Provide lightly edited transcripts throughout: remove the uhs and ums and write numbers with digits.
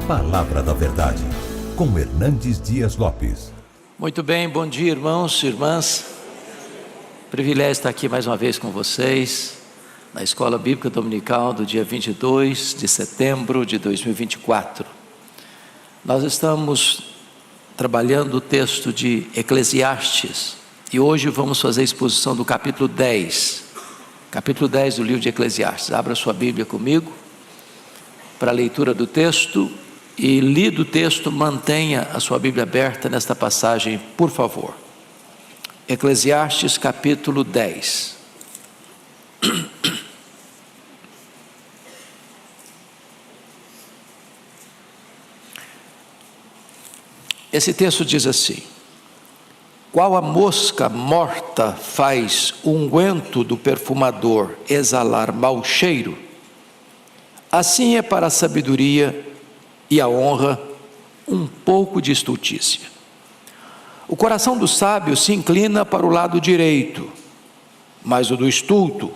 Palavra da Verdade, com Hernandes Dias Lopes. Muito bem, bom dia, irmãos e irmãs. Privilégio estar aqui mais uma vez com vocês, na Escola Bíblica Dominical do dia 22 de setembro de 2024. Nós estamos trabalhando o texto de Eclesiastes e hoje vamos fazer a exposição do capítulo 10. Capítulo 10 do livro de Eclesiastes. Abra sua Bíblia comigo para a leitura do texto e, lido o texto, mantenha a sua Bíblia aberta nesta passagem, por favor. Eclesiastes capítulo 10. Esse texto diz assim: qual a mosca morta faz o unguento do perfumador exalar mau cheiro, assim é para a sabedoria e a honra um pouco de estultícia. O coração do sábio se inclina para o lado direito, mas o do estulto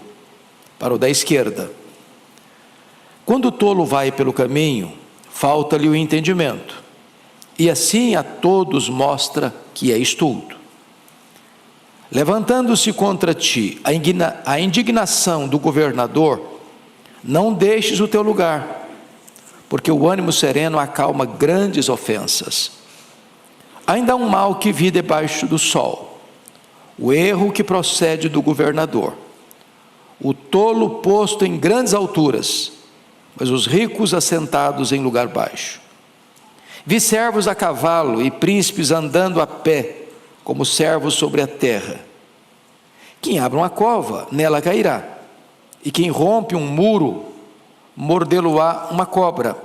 para o da esquerda. Quando o tolo vai pelo caminho, falta-lhe o entendimento, e assim a todos mostra que é estulto. Levantando-se contra ti a indignação do governador, não deixes o teu lugar, porque o ânimo sereno acalma grandes ofensas. Ainda há um mal que vi debaixo do sol, o erro que procede do governador, o tolo posto em grandes alturas, mas os ricos assentados em lugar baixo. Vi servos a cavalo e príncipes andando a pé, como servos sobre a terra. Quem abre uma cova, nela cairá, e quem rompe um muro, mordê-lo-á uma cobra.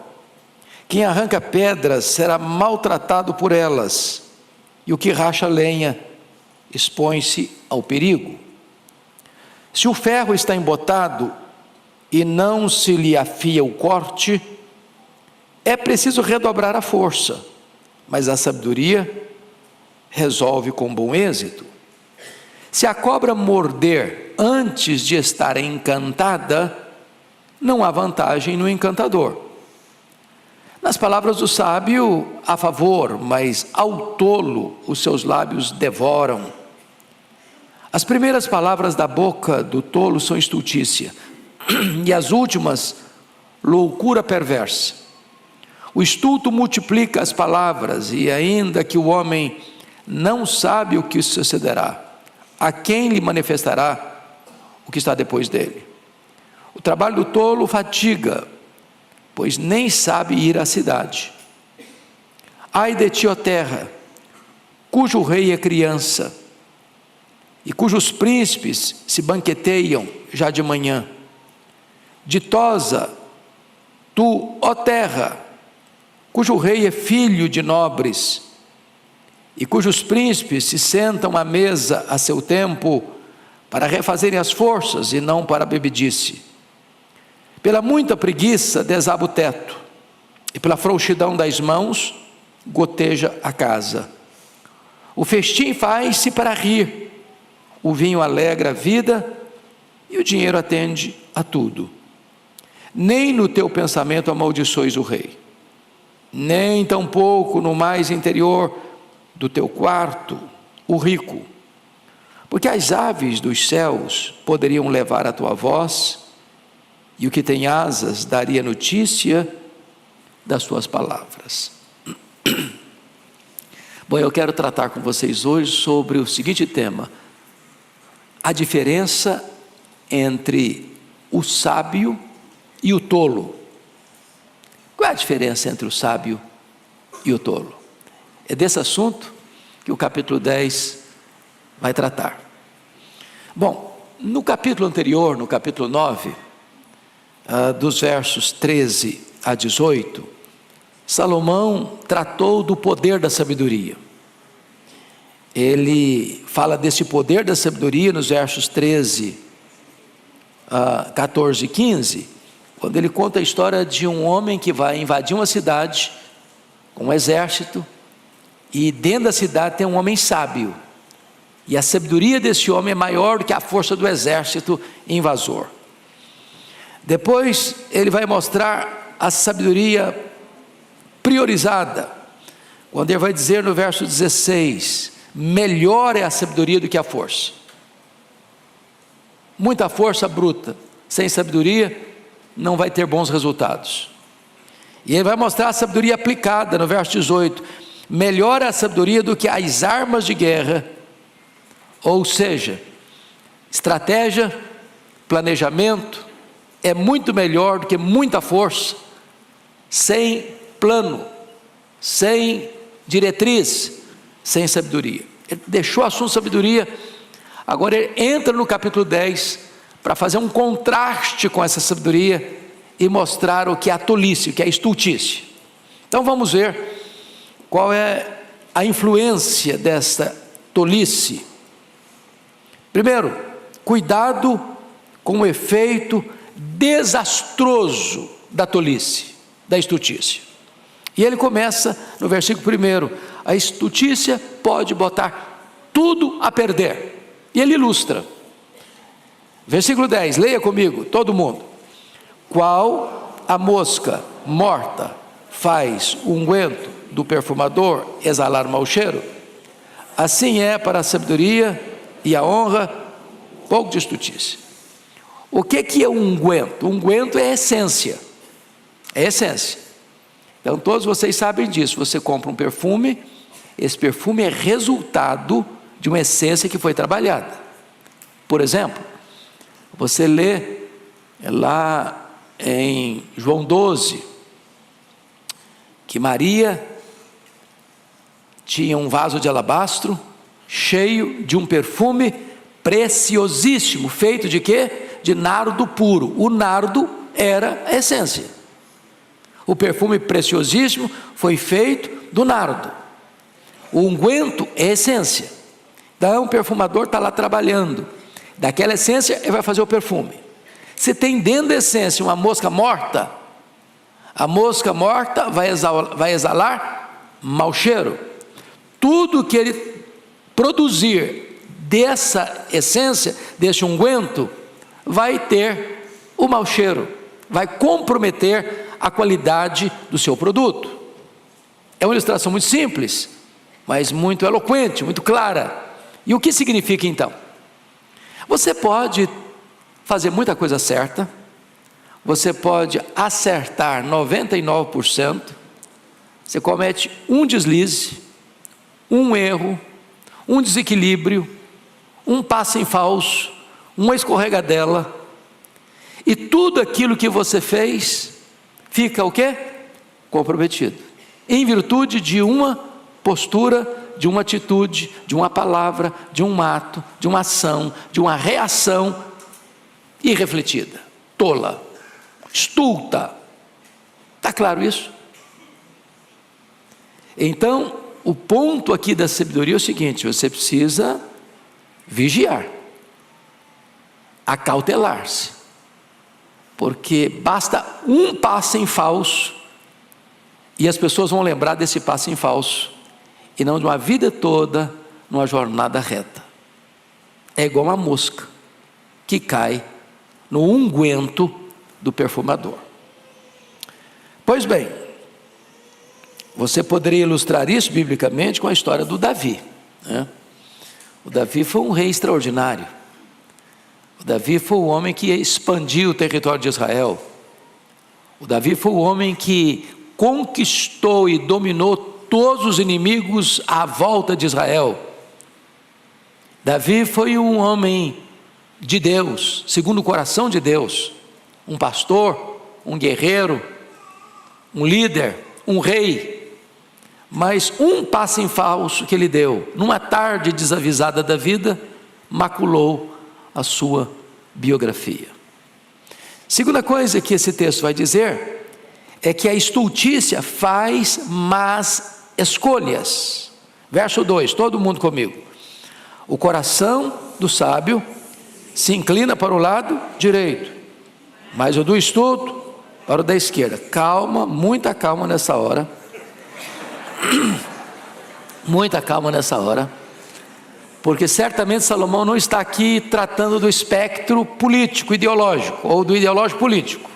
Quem arranca pedras será maltratado por elas, e o que racha lenha expõe-se ao perigo. Se o ferro está embotado e não se lhe afia o corte, é preciso redobrar a força, mas a sabedoria resolve com bom êxito. Se a cobra morder antes de estar encantada, não há vantagem no encantador. Nas palavras do sábio há favor, mas ao tolo os seus lábios devoram. As primeiras palavras da boca do tolo são estultícia, e as últimas, loucura perversa. O estulto multiplica as palavras, e ainda que o homem não sabe o que sucederá, a quem lhe manifestará o que está depois dele? O trabalho do tolo fatiga, pois nem sabe ir à cidade. Ai de ti, ó terra, cujo rei é criança, e cujos príncipes se banqueteiam já de manhã. Ditosa tu, ó terra, cujo rei é filho de nobres, e cujos príncipes se sentam à mesa a seu tempo, para refazerem as forças e não para a bebedice. Pela muita preguiça desaba o teto, e pela frouxidão das mãos goteja a casa. O festim faz-se para rir, o vinho alegra a vida, e o dinheiro atende a tudo. Nem no teu pensamento amaldiçoes o rei, nem tampouco no mais interior do teu quarto o rico, porque as aves dos céus poderiam levar a tua voz, e o que tem asas daria notícia das tuas palavras. Bom, eu quero tratar com vocês hoje sobre o seguinte tema: a diferença entre o sábio e o tolo. Qual é a diferença entre o sábio e o tolo? É desse assunto que o capítulo 10 vai tratar. Bom, no capítulo anterior, no capítulo 9, dos versos 13 a 18, Salomão tratou do poder da sabedoria. Ele fala desse poder da sabedoria nos versos 13, 14 e 15, quando ele conta a história de um homem que vai invadir uma cidade com um exército, e dentro da cidade tem um homem sábio, e a sabedoria desse homem é maior do que a força do exército invasor. Depois ele vai mostrar a sabedoria priorizada. Quando ele vai dizer no verso 16, melhor é a sabedoria do que a força. Muita força bruta, sem sabedoria, não vai ter bons resultados. E ele vai mostrar a sabedoria aplicada no verso 18, melhor é a sabedoria do que as armas de guerra, ou seja, estratégia, planejamento, é muito melhor do que muita força, sem plano, sem diretriz, sem sabedoria. Ele deixou o assunto sabedoria, agora ele entra no capítulo 10, para fazer um contraste com essa sabedoria, e mostrar o que é a tolice, o que é a estultice. Então vamos ver qual é a influência desta tolice. Primeiro, cuidado com o efeito desastroso da tolice, da estultícia. E ele começa no versículo 1, a estultícia pode botar tudo a perder. E ele ilustra. Versículo 10, leia comigo, todo mundo. Qual a mosca morta faz o unguento do perfumador exalar mau cheiro? Assim é para a sabedoria e a honra pouco de estultícia. O que é unguento? Unguento é essência. É essência. Então todos vocês sabem disso. Você compra um perfume, esse perfume é resultado de uma essência que foi trabalhada. Por exemplo, você lê lá em João 12, que Maria tinha um vaso de alabastro cheio de um perfume preciosíssimo, feito de quê? De nardo puro. O nardo era a essência. O perfume preciosíssimo foi feito do nardo. O unguento é a essência. Então o perfumador está lá trabalhando. Daquela essência ele vai fazer o perfume. Se tem dentro da essência uma mosca morta, a mosca morta vai exalar mau cheiro. Tudo que ele produzir dessa essência, desse unguento, vai ter o mau cheiro, vai comprometer a qualidade do seu produto. É uma ilustração muito simples, mas muito eloquente, muito clara. E o que significa então? Você pode fazer muita coisa certa, você pode acertar 99%, você comete um deslize, um erro, um desequilíbrio, um passo em falso, uma escorregadela, e tudo aquilo que você fez fica o quê? Comprometido, em virtude de uma postura, de uma atitude, de uma palavra, de um ato, de uma ação, de uma reação irrefletida, tola, estulta. Está claro isso? Então, o ponto aqui da sabedoria é o seguinte: você precisa vigiar, acautelar-se, porque basta um passo em falso, e as pessoas vão lembrar desse passo em falso, e não de uma vida toda numa jornada reta. É igual uma mosca que cai no unguento do perfumador. Pois bem, você poderia ilustrar isso biblicamente com a história do Davi, né? O Davi foi um rei extraordinário. O Davi foi o homem que expandiu o território de Israel. O Davi foi o homem que conquistou e dominou todos os inimigos à volta de Israel. Davi foi um homem de Deus, segundo o coração de Deus, um pastor, um guerreiro, um líder, um rei. Mas um passo em falso que ele deu, numa tarde desavisada da vida, maculou a sua biografia. Segunda coisa que esse texto vai dizer é que a estultícia faz más escolhas. Verso 2, todo mundo comigo. O coração do sábio se inclina para o lado direito, mas o do estulto para o da esquerda. Calma, muita calma nessa hora. Muita calma nessa hora, porque certamente Salomão não está aqui tratando do espectro político, ideológico, ou do ideológico político.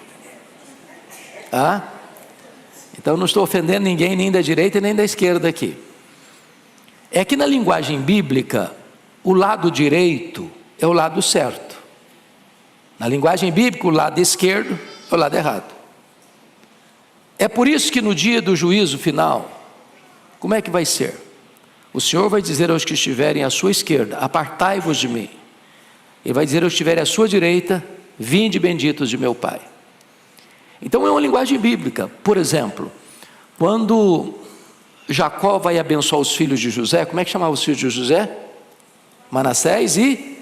Então não estou ofendendo ninguém, nem da direita nem da esquerda aqui. É que na linguagem bíblica, o lado direito é o lado certo. Na linguagem bíblica, o lado esquerdo é o lado errado. É por isso que no dia do juízo final, como é que vai ser? O Senhor vai dizer aos que estiverem à sua esquerda: apartai-vos de mim. Ele vai dizer aos que estiverem à sua direita: vinde benditos de meu Pai. Então é uma linguagem bíblica. Por exemplo, quando Jacó vai abençoar os filhos de José, como é que chamava os filhos de José? Manassés e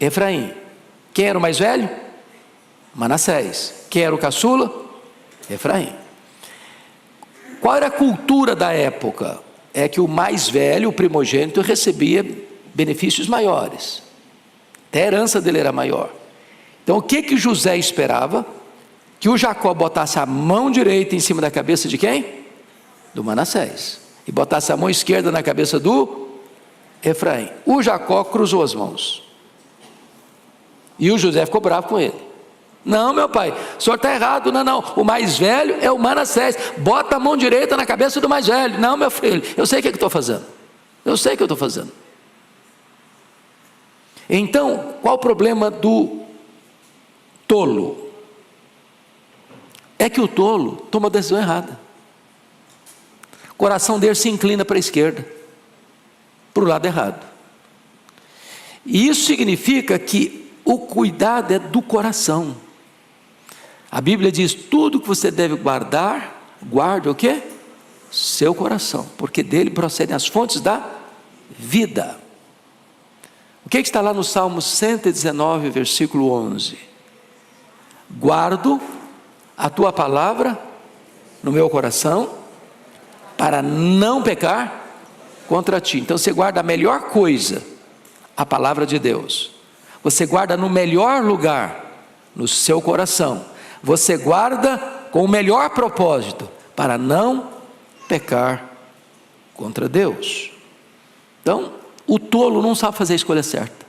Efraim. Quem era o mais velho? Manassés. Quem era o caçula? Efraim. Qual era a cultura da época? É que o mais velho, o primogênito, recebia benefícios maiores. Até a herança dele era maior. Então o que José esperava? Que o Jacó botasse a mão direita em cima da cabeça de quem? Do Manassés. E botasse a mão esquerda na cabeça do Efraim. O Jacó cruzou as mãos. E o José ficou bravo com ele. Não, meu pai, o senhor está errado. Não, o mais velho é o Manassés. Bota a mão direita na cabeça do mais velho. Não, meu filho, eu sei o que estou fazendo. Eu sei o que eu estou fazendo. Então, qual o problema do tolo? É que o tolo toma a decisão errada. O coração dele se inclina para a esquerda, para o lado errado. E isso significa que o cuidado é do coração. A Bíblia diz: tudo que você deve guardar, guarde o quê? Seu coração, porque dele procedem as fontes da vida. O que está lá no Salmo 119, versículo 11? Guardo a tua palavra no meu coração, para não pecar contra ti. Então você guarda a melhor coisa, a palavra de Deus. Você guarda no melhor lugar, no seu coração. Você guarda com o melhor propósito, para não pecar contra Deus. Então, o tolo não sabe fazer a escolha certa.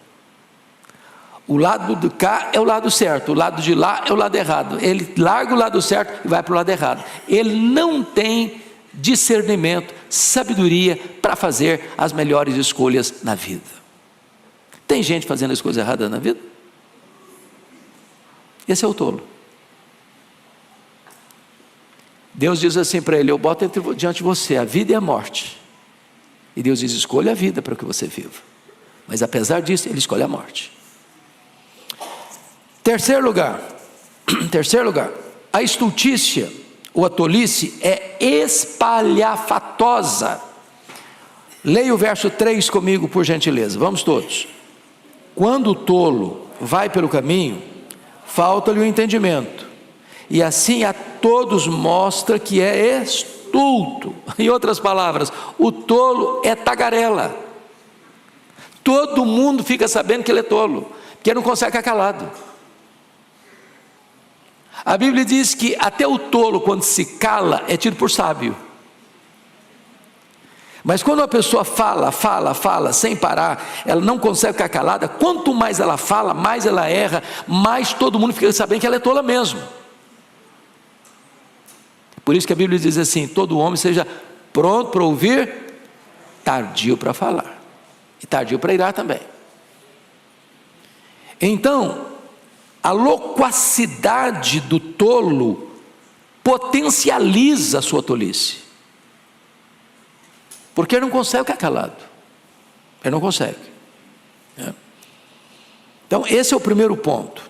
O lado de cá é o lado certo, o lado de lá é o lado errado. Ele larga o lado certo e vai para o lado errado. Ele não tem discernimento, sabedoria para fazer as melhores escolhas na vida. Tem gente fazendo as coisas erradas na vida? Esse é o tolo. Deus diz assim para ele: eu boto diante de você a vida e a morte. E Deus diz: escolha a vida para que você viva. Mas apesar disso, ele escolhe a morte. Terceiro lugar, a estultícia ou a tolice é espalhafatosa. Leia o verso 3 comigo, por gentileza. Vamos todos. Quando o tolo vai pelo caminho, falta-lhe o entendimento, e assim a todos mostra que é estulto. Em outras palavras, o tolo é tagarela. Todo mundo fica sabendo que ele é tolo, porque não consegue ficar calado. A Bíblia diz que até o tolo, quando se cala, é tido por sábio. Mas quando a pessoa fala, sem parar, ela não consegue ficar calada. Quanto mais ela fala, mais ela erra, mais todo mundo fica sabendo que ela é tola mesmo. Por isso que a Bíblia diz assim: todo homem seja pronto para ouvir, tardio para falar, e tardio para irar também. Então, a loquacidade do tolo potencializa a sua tolice, porque ele não consegue ficar calado. Ele não consegue. Então esse é o primeiro ponto.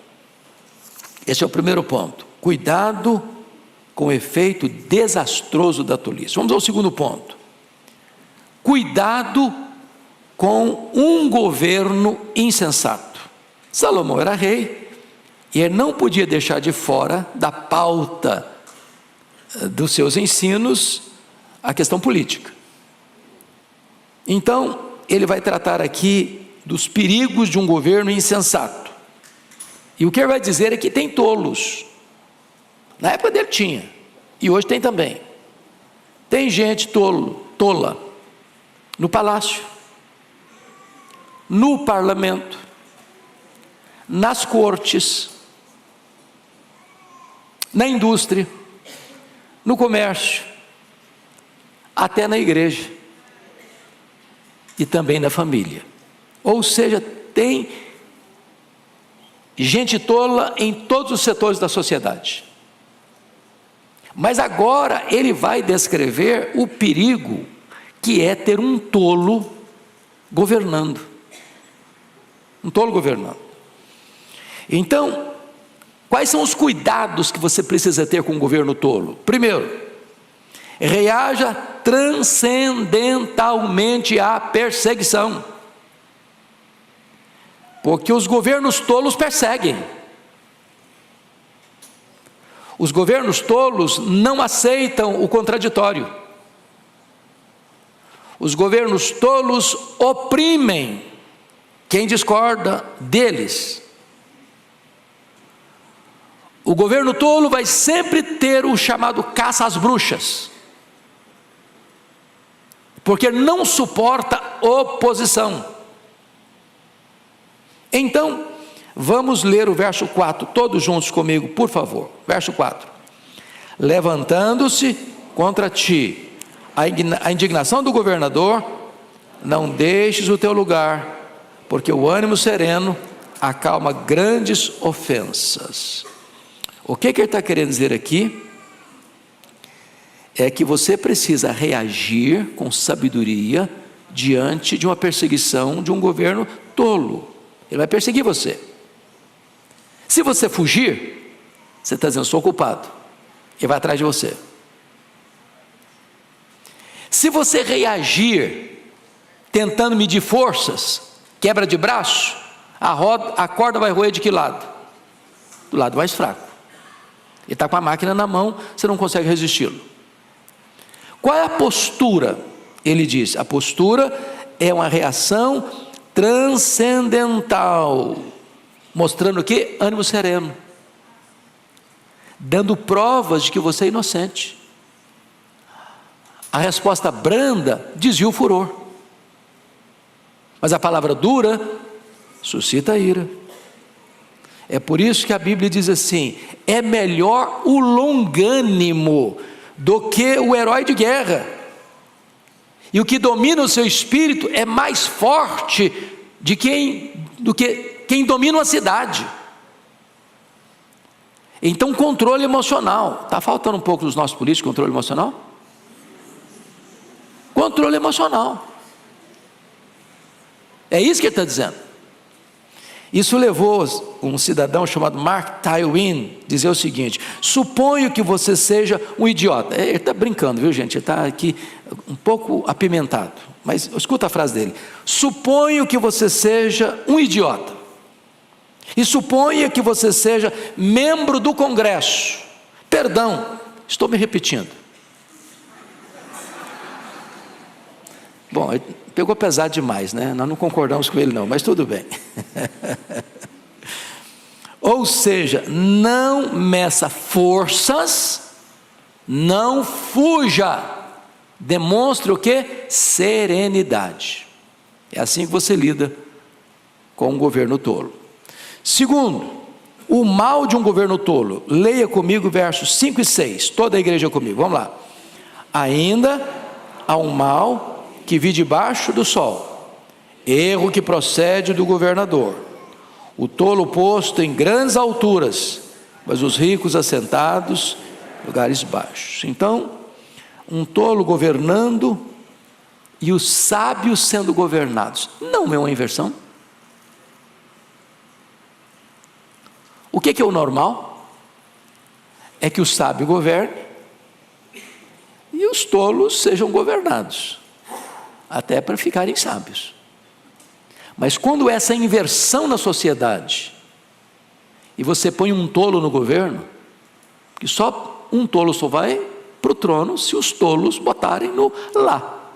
Cuidado com o efeito desastroso da tolice. Vamos ao segundo ponto. Cuidado com um governo insensato. Salomão era rei, e ele não podia deixar de fora da pauta dos seus ensinos a questão política. Então, ele vai tratar aqui dos perigos de um governo insensato. E o que ele vai dizer é que tem tolos. Na época dele tinha, e hoje tem também. Tem gente tola, no palácio, no parlamento, nas cortes, na indústria, no comércio, até na igreja e também na família. Ou seja, tem gente tola em todos os setores da sociedade. Mas agora ele vai descrever o perigo que é ter um tolo governando. Um tolo governando. Então, quais são os cuidados que você precisa ter com um governo tolo? Primeiro, reaja transcendentalmente à perseguição. Porque os governos tolos perseguem. Os governos tolos não aceitam o contraditório. Os governos tolos oprimem quem discorda deles. O governo tolo vai sempre ter o chamado caça às bruxas, porque não suporta oposição. Então, vamos ler o verso 4, todos juntos comigo, por favor. Verso 4. Levantando-se contra ti a indignação do governador, não deixes o teu lugar, porque o ânimo sereno acalma grandes ofensas. O que ele está querendo dizer aqui é que você precisa reagir com sabedoria diante de uma perseguição de um governo tolo. Ele vai perseguir você. Se você fugir, você está dizendo, sou culpado. Ele vai atrás de você. Se você reagir, tentando medir forças, quebra de braço, a corda vai roer de que lado? Do lado mais fraco. Ele está com a máquina na mão, você não consegue resisti-lo. Qual é a postura? Ele diz, a postura é uma reação transcendental, mostrando o quê? Ânimo sereno, dando provas de que você é inocente. A resposta branda desvia o furor, mas a palavra dura suscita ira. É por isso que a Bíblia diz assim, é melhor o longânimo do que o herói de guerra, e o que domina o seu espírito é mais forte do que quem domina uma cidade. Então, controle emocional. Está faltando um pouco dos nossos políticos, controle emocional? Controle emocional. É isso que ele está dizendo. Isso levou um cidadão chamado Mark Twain a dizer o seguinte: suponho que você seja um idiota. Ele está brincando, viu, gente? Ele está aqui um pouco apimentado, mas escuta a frase dele: suponho que você seja um idiota, e suponha que você seja membro do Congresso. Perdão, estou me repetindo. Bom, ele pegou pesado demais, né? Nós não concordamos com ele não, mas tudo bem. Ou seja, não meça forças, não fuja, demonstre o que? Serenidade. É assim que você lida com um governo tolo. Segundo, o mal de um governo tolo. Leia comigo versos 5 e 6, toda a igreja comigo, vamos lá. Ainda há um mal que vi debaixo do sol, erro que procede do governador, o tolo posto em grandes alturas, mas os ricos assentados em lugares baixos. Então, um tolo governando e os sábios sendo governados. Não é uma inversão? O que é o normal? É que o sábio governe e os tolos sejam governados, até para ficarem sábios. Mas quando essa inversão na sociedade, e você põe um tolo no governo, que só um tolo só vai para o trono se os tolos botarem no lá.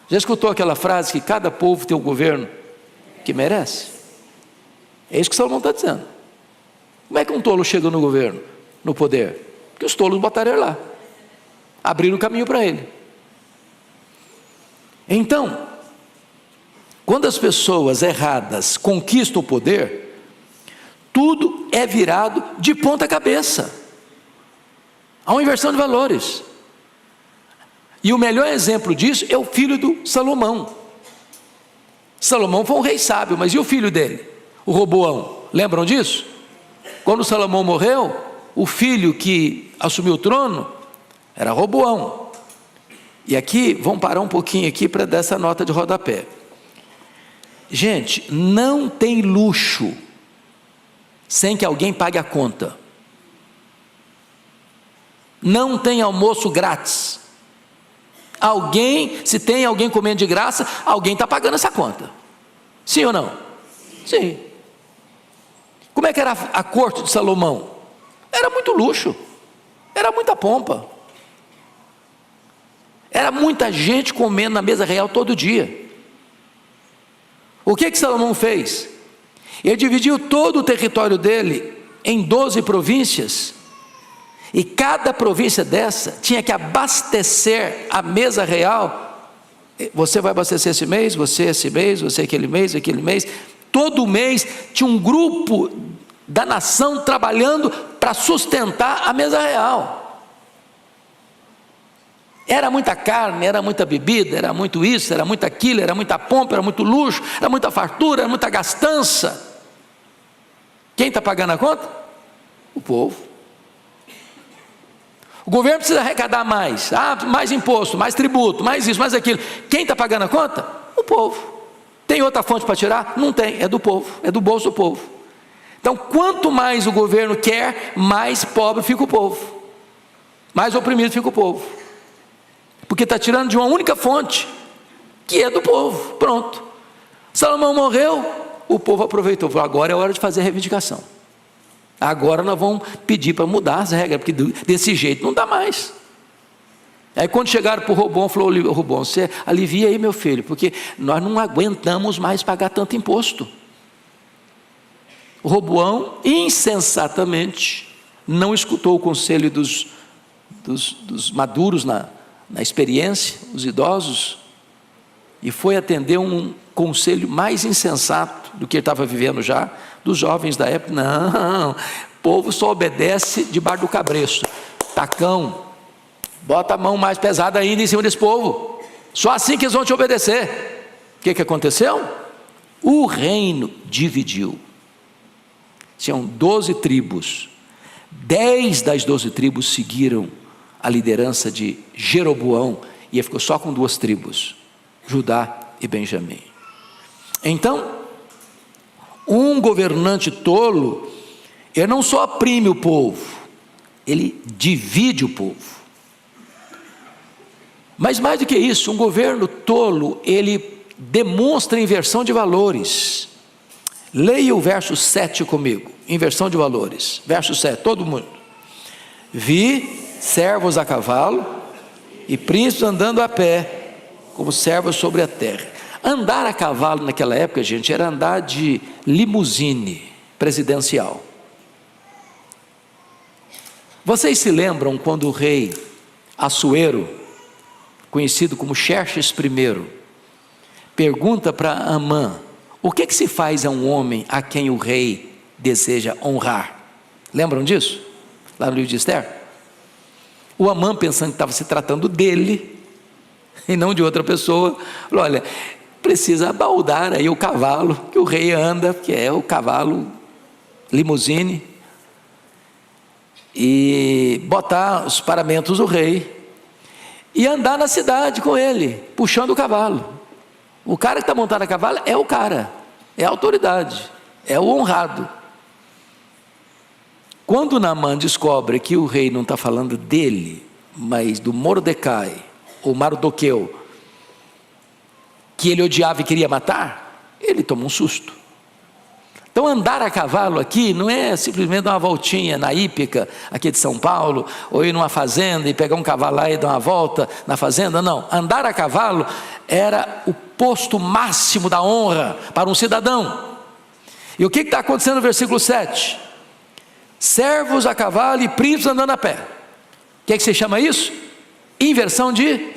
Já escutou aquela frase que cada povo tem o governo que merece? É isso que Salomão está dizendo. Como é que um tolo chega no governo, no poder? Porque os tolos botaram ele lá, abriram o caminho para ele. Então, quando as pessoas erradas conquistam o poder, tudo é virado de ponta cabeça. Há uma inversão de valores. E o melhor exemplo disso é o filho do Salomão. Salomão foi um rei sábio, mas e o filho dele? O Roboão. Lembram disso? Quando Salomão morreu, o filho que assumiu o trono era Roboão. E aqui, vamos parar um pouquinho aqui para dar essa nota de rodapé. Gente, não tem luxo sem que alguém pague a conta. Não tem almoço grátis. Se tem alguém comendo de graça, alguém está pagando essa conta. Sim ou não? Sim. Como é que era a corte de Salomão? Era muito luxo, era muita pompa, era muita gente comendo na mesa real todo dia. O que Salomão fez? Ele dividiu todo o território dele em 12 províncias, e cada província dessa tinha que abastecer a mesa real. Você vai abastecer esse mês, você aquele mês. Todo mês tinha um grupo da nação trabalhando para sustentar a mesa real. Era muita carne, era muita bebida, era muito isso, era muito aquilo, era muita pompa, era muito luxo, era muita fartura, era muita gastança. Quem está pagando a conta? O povo. O governo precisa arrecadar mais, mais imposto, mais tributo, mais isso, mais aquilo. Quem está pagando a conta? O povo. Tem outra fonte para tirar? Não tem, é do povo, é do bolso do povo. Então, quanto mais o governo quer, mais pobre fica o povo, mais oprimido fica o povo, porque está tirando de uma única fonte, que é do povo. Pronto. Salomão morreu, o povo aproveitou, falou: agora é hora de fazer a reivindicação. Agora nós vamos pedir para mudar as regras, porque desse jeito não dá mais. Aí quando chegaram para o Roboão, falou: Roboão, você alivia aí, meu filho, porque nós não aguentamos mais pagar tanto imposto. O Roboão, insensatamente, não escutou o conselho dos maduros na experiência, os idosos, e foi atender um conselho mais insensato do que ele estava vivendo já, dos jovens da época. Não, o povo só obedece debaixo do cabresto. Tacão, bota a mão mais pesada ainda em cima desse povo, só assim que eles vão te obedecer. O que aconteceu? O reino dividiu. Tinham 12 tribos, 10 das 12 tribos seguiram a liderança de Jeroboão, e ele ficou só com 2 tribos, Judá e Benjamim. Então, um governante tolo, ele não só oprime o povo, ele divide o povo. Mas mais do que isso, um governo tolo, ele demonstra inversão de valores. Leia o verso 7 comigo, inversão de valores. Verso 7, todo mundo. Vi servos a cavalo e príncipes andando a pé, como servos sobre a terra. Andar a cavalo naquela época, gente, era andar de limusine presidencial. Vocês se lembram quando o rei Assuero, conhecido como Xerxes I, pergunta para Amã: o que se faz a um homem a quem o rei deseja honrar? Lembram disso? Lá no livro de Esther. O Amã, pensando que estava se tratando dele e não de outra pessoa, falou: olha, precisa baldar aí o cavalo que o rei anda, que é o cavalo limusine, e botar os paramentos do rei e andar na cidade com ele, puxando o cavalo. O cara que está montado a cavalo é o cara, é a autoridade, é o honrado. Quando Naamã descobre que o rei não está falando dele, mas do Mordecai, ou Mardoqueu, que ele odiava e queria matar, ele toma um susto. Então andar a cavalo aqui não é simplesmente dar uma voltinha na hípica aqui de São Paulo, ou ir numa fazenda e pegar um cavalo lá e dar uma volta na fazenda. Não, andar a cavalo era o posto máximo da honra para um cidadão. E o que está acontecendo no versículo 7? Servos a cavalo e príncipes andando a pé. O que se chama isso? Inversão de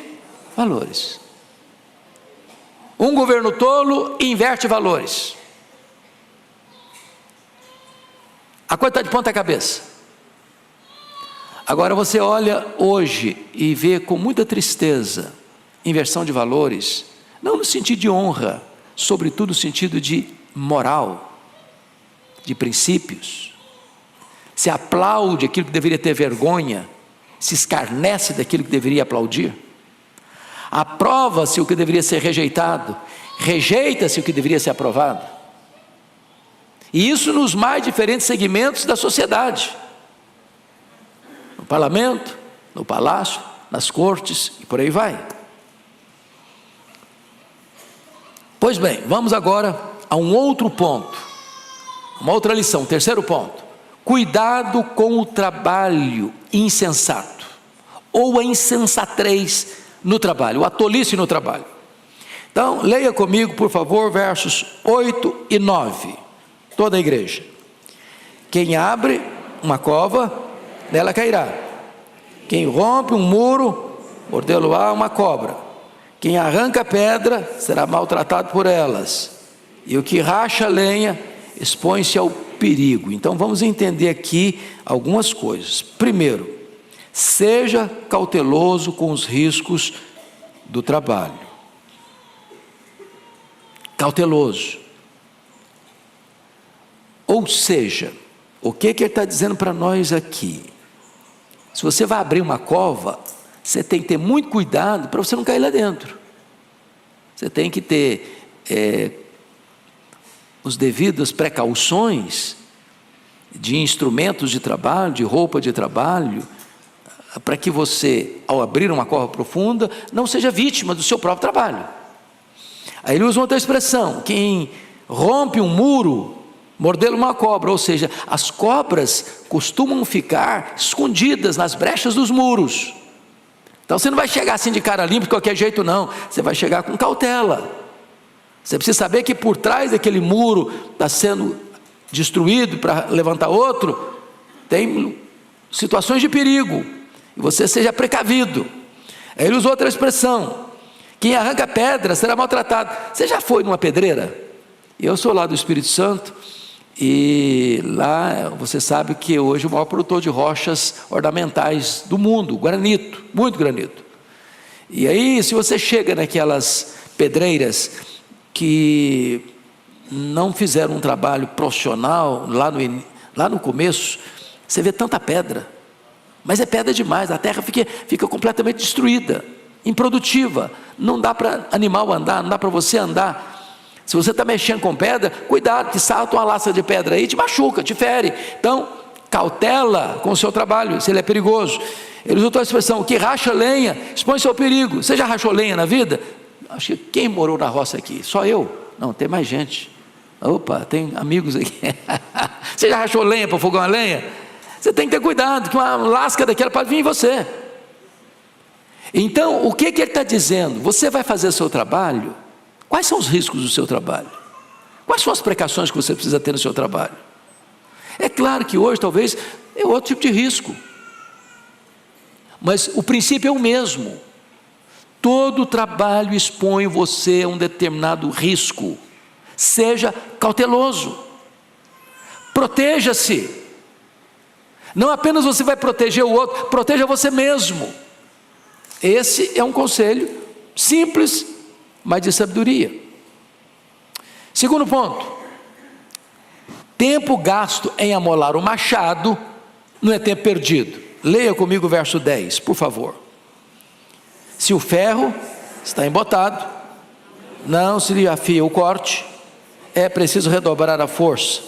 valores. Um governo tolo inverte valores. A coisa está de ponta cabeça. Agora você olha hoje e vê com muita tristeza inversão de valores, não no sentido de honra, sobretudo no sentido de moral, de princípios. Se aplaude aquilo que deveria ter vergonha, se escarnece daquilo que deveria aplaudir. Aprova-se o que deveria ser rejeitado, rejeita-se o que deveria ser aprovado. E isso nos mais diferentes segmentos da sociedade. No parlamento, no palácio, nas cortes e por aí vai. Pois bem, vamos agora a um outro ponto, uma outra lição, terceiro ponto. Cuidado com o trabalho insensato, ou a insensatez no trabalho, a tolice no trabalho. Então, leia comigo, por favor, versos 8 e 9, toda a igreja. Quem abre uma cova, nela cairá. Quem rompe um muro, mordê-lo-á uma cobra. Quem arranca pedra, será maltratado por elas. E o que racha lenha, expõe-se ao perigo. Então vamos entender aqui algumas coisas. Primeiro, seja cauteloso com os riscos do trabalho. Cauteloso. Ou seja, o que ele está dizendo para nós aqui? Se você vai abrir uma cova, você tem que ter muito cuidado para você não cair lá dentro. Você tem que ter os devidas precauções de instrumentos de trabalho, de roupa de trabalho, para que você, ao abrir uma cova profunda, não seja vítima do seu próprio trabalho. Aí ele usa outra expressão: quem rompe um muro, mordê-lo uma cobra. Ou seja, as cobras costumam ficar escondidas nas brechas dos muros. Então você não vai chegar assim de cara limpa de qualquer jeito, não. Você vai chegar com cautela. Você precisa saber que por trás daquele muro está sendo destruído para levantar outro, tem situações de perigo, e você seja precavido. Aí ele usou outra expressão: quem arranca pedra será maltratado. Você já foi numa pedreira? Eu sou lá do Espírito Santo, e lá você sabe que hoje é o maior produtor de rochas ornamentais do mundo, granito, muito granito. E aí, se você chega naquelas pedreiras que não fizeram um trabalho profissional lá no começo, você vê tanta pedra, mas é pedra demais, a terra fica completamente destruída, improdutiva, não dá para animal andar, não dá para você andar. Se você está mexendo com pedra, cuidado, que salta uma laça de pedra aí, te machuca, te fere. Então, cautela com o seu trabalho, se ele é perigoso. Ele usou a expressão: o que racha lenha, expõe-se ao perigo. Você já rachou lenha na vida? Acho que quem morou na roça aqui? Só eu? Não, tem mais gente. Opa, tem amigos aqui. Você já rachou lenha para fogão a lenha? Você tem que ter cuidado, que uma lasca daquela pode vir em você. Então, o que ele está dizendo? Você vai fazer o seu trabalho? Quais são os riscos do seu trabalho? Quais são as precauções que você precisa ter no seu trabalho? É claro que hoje talvez é outro tipo de risco, mas o princípio é o mesmo. Todo trabalho expõe você a um determinado risco. Seja cauteloso, proteja-se. Não apenas você vai proteger o outro, proteja você mesmo. Esse é um conselho simples, mas de sabedoria. Segundo ponto: tempo gasto em amolar o machado não é tempo perdido. Leia comigo o verso 10, por favor. Se o ferro está embotado, não se lhe afia o corte, é preciso redobrar a força,